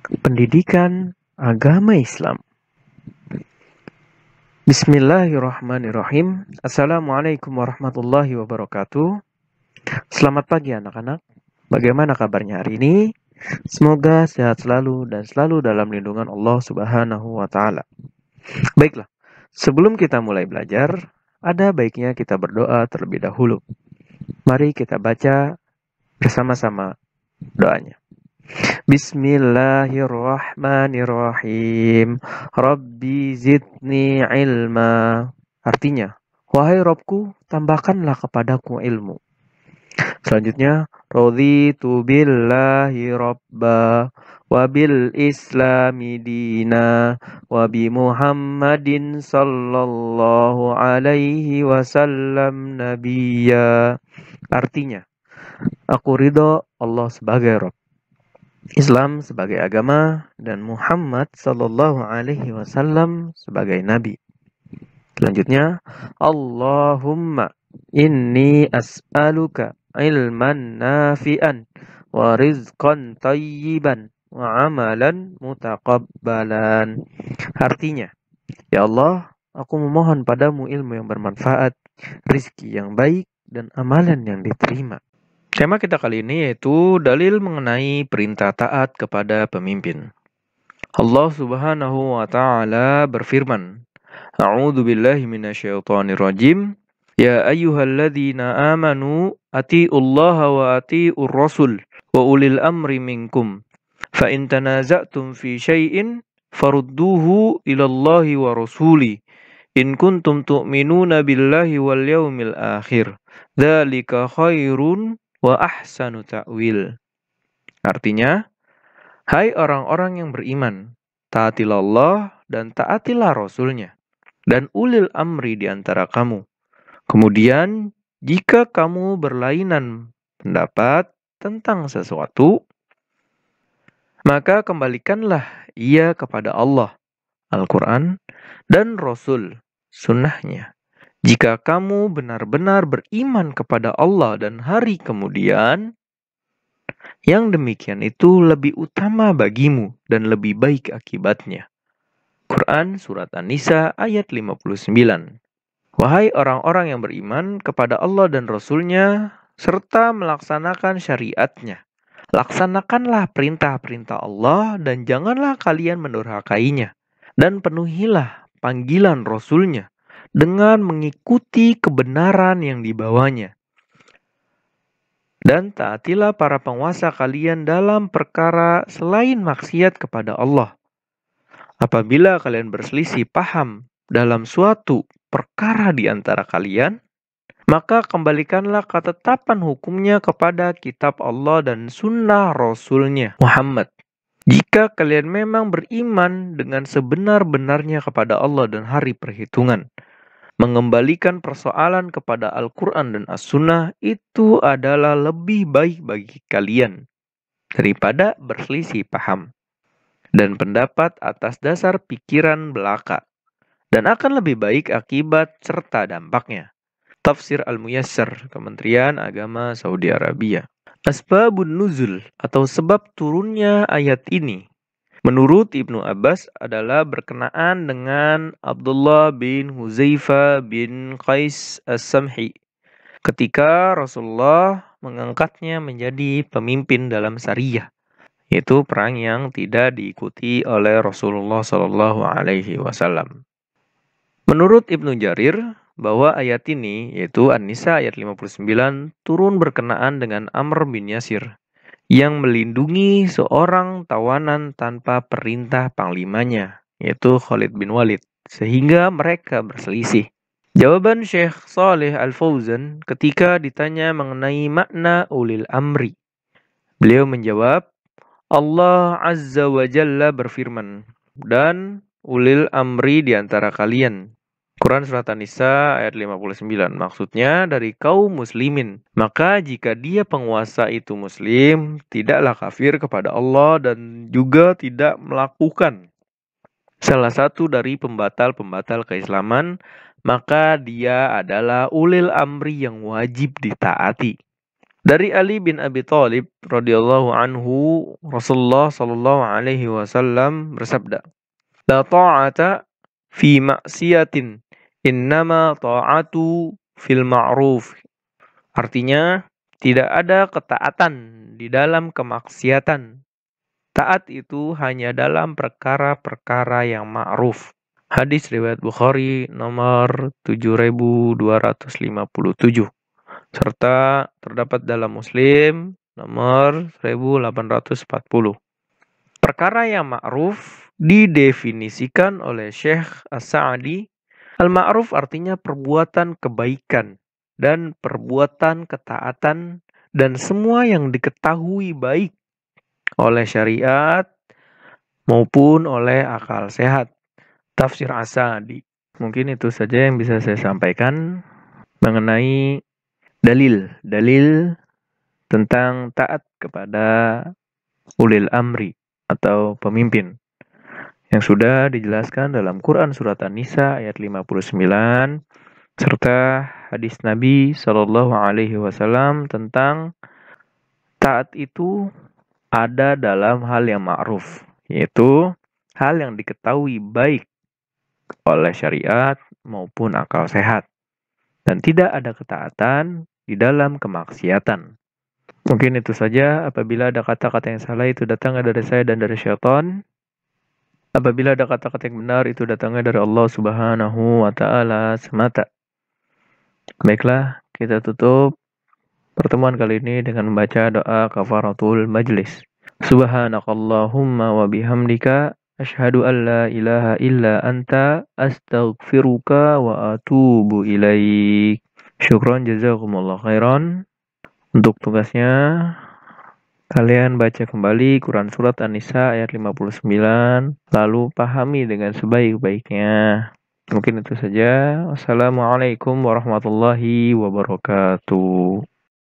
Pendidikan agama Islam. Bismillahirrahmanirrahim. Assalamualaikum warahmatullahi wabarakatuh. Selamat pagi anak-anak. Bagaimana kabarnya hari ini? Semoga sehat selalu dan selalu dalam lindungan Allah Subhanahu wa taala. Baiklah, sebelum kita mulai belajar, ada baiknya kita berdoa terlebih dahulu. Mari kita baca bersama-sama doanya. Bismillahirrahmanirrahim. Rabbi zidni ilma. Artinya, wahai Robku, tambahkanlah kepadaku ilmu. Selanjutnya, raditu billahi rabba wa bil islami dina wa bi Muhammadin sallallahu alaihi wasallam nabiyya. Artinya, aku ridho Allah sebagai Rabb, Islam sebagai agama, dan Muhammad sallallahu alaihi wasallam sebagai nabi. Selanjutnya, Allahumma inni as'aluka ilman nafi'an wa rizqan tayyiban wa amalan mutaqabbalan. Artinya, ya Allah, aku memohon padamu ilmu yang bermanfaat, rizki yang baik, dan amalan yang diterima. Tema kita kali ini yaitu dalil mengenai perintah taat kepada pemimpin. Allah Subhanahu wa taala berfirman, A'udzu billahi minasyaitonir rajim. Ya ayyuhalladzina amanu atiiullaha wa atiiur rasul wa ulil amri minkum. Fa in tanaza'tum fi syai'in farudduhu ilallahi wa rasuli. In kuntum tu'minuna billahi wal yaumil akhir. Dzalika khairun wa ahsanu ta'wil. Artinya, hai orang-orang yang beriman, taatilah Allah dan taatilah Rasul-Nya, dan ulil amri di antara kamu. Kemudian, jika kamu berlainan pendapat tentang sesuatu, maka kembalikanlah ia kepada Allah, Al-Quran, dan Rasul, sunnahnya. Jika kamu benar-benar beriman kepada Allah dan hari kemudian, yang demikian itu lebih utama bagimu dan lebih baik akibatnya. Quran Surat An-Nisa ayat 59. Wahai orang-orang yang beriman kepada Allah dan Rasul-Nya, serta melaksanakan syariat-Nya, laksanakanlah perintah-perintah Allah dan janganlah kalian mendurhakainya. Dan penuhilah panggilan Rasul-Nya dengan mengikuti kebenaran yang dibawanya. Dan taatilah para penguasa kalian dalam perkara selain maksiat kepada Allah. Apabila kalian berselisih paham dalam suatu perkara di antara kalian, maka kembalikanlah ketetapan hukumnya kepada kitab Allah dan sunnah Rasul-Nya Muhammad. Jika kalian memang beriman dengan sebenar-benarnya kepada Allah dan hari perhitungan, mengembalikan persoalan kepada Al-Quran dan As-Sunnah itu adalah lebih baik bagi kalian daripada berselisih paham dan pendapat atas dasar pikiran belaka, dan akan lebih baik akibat serta dampaknya. Tafsir Al-Muyassar, Kementerian Agama Saudi Arabia. Asbabun nuzul atau sebab turunnya ayat ini menurut Ibnu Abbas adalah berkenaan dengan Abdullah bin Huzaifah bin Qais As-Samhi ketika Rasulullah mengangkatnya menjadi pemimpin dalam Sariyah, yaitu perang yang tidak diikuti oleh Rasulullah Shallallahu Alaihi Wasallam. Menurut Ibnu Jarir, bahwa ayat ini, yaitu An-Nisa ayat 59, turun berkenaan dengan Amr bin Yasir, yang melindungi seorang tawanan tanpa perintah panglimanya, yaitu Khalid bin Walid, sehingga mereka berselisih. Jawaban Syekh Saleh Al-Fauzan ketika ditanya mengenai makna ulil amri. Beliau menjawab, Allah Azza wa Jalla berfirman, dan ulil amri di antara kalian. Quran Surat An-Nisa ayat 59. Maksudnya dari kaum muslimin. Maka jika dia penguasa itu muslim, tidaklah kafir kepada Allah dan juga tidak melakukan salah satu dari pembatal-pembatal keislaman, maka dia adalah ulil amri yang wajib ditaati. Dari Ali bin Abi Thalib radhiyallahu anhu, Rasulullah sallallahu alaihi wasallam bersabda, "La ta'ata fi maksiatin, innama ta'atu fil ma'ruf." Artinya, tidak ada ketaatan di dalam kemaksiatan. Taat itu hanya dalam perkara-perkara yang ma'ruf. Hadis riwayat Bukhari nomor 7257 serta terdapat dalam Muslim nomor 1840. Perkara yang ma'ruf didefinisikan oleh Syekh As-Sa'di. Al-ma'ruf artinya perbuatan kebaikan dan perbuatan ketaatan dan semua yang diketahui baik oleh syariat maupun oleh akal sehat. Tafsir As-Sa'di. Mungkin itu saja yang bisa saya sampaikan mengenai dalil tentang taat kepada ulil amri atau pemimpin yang sudah dijelaskan dalam Quran surat An-Nisa ayat 59 serta hadis Nabi Shallallahu alaihi wasallam tentang taat itu ada dalam hal yang ma'ruf, yaitu hal yang diketahui baik oleh syariat maupun akal sehat dan tidak ada ketaatan di dalam kemaksiatan. Mungkin itu saja. Apabila ada kata-kata yang salah itu datangnya dari saya dan dari syaitan. Apabila ada kata-kata yang benar itu datangnya dari Allah Subhanahu wa taala semata. Baiklah, kita tutup pertemuan kali ini dengan membaca doa kafaratul majlis. Subhanakallahumma wa bihamdika asyhadu an la ilaha illa anta astaghfiruka wa atubu ilaik. Syukron jazakumullah khairan. Untuk tugasnya kalian baca kembali Quran Surat An-Nisa ayat 59, lalu pahami dengan sebaik-baiknya. Mungkin itu saja. Wassalamualaikum warahmatullahi wabarakatuh.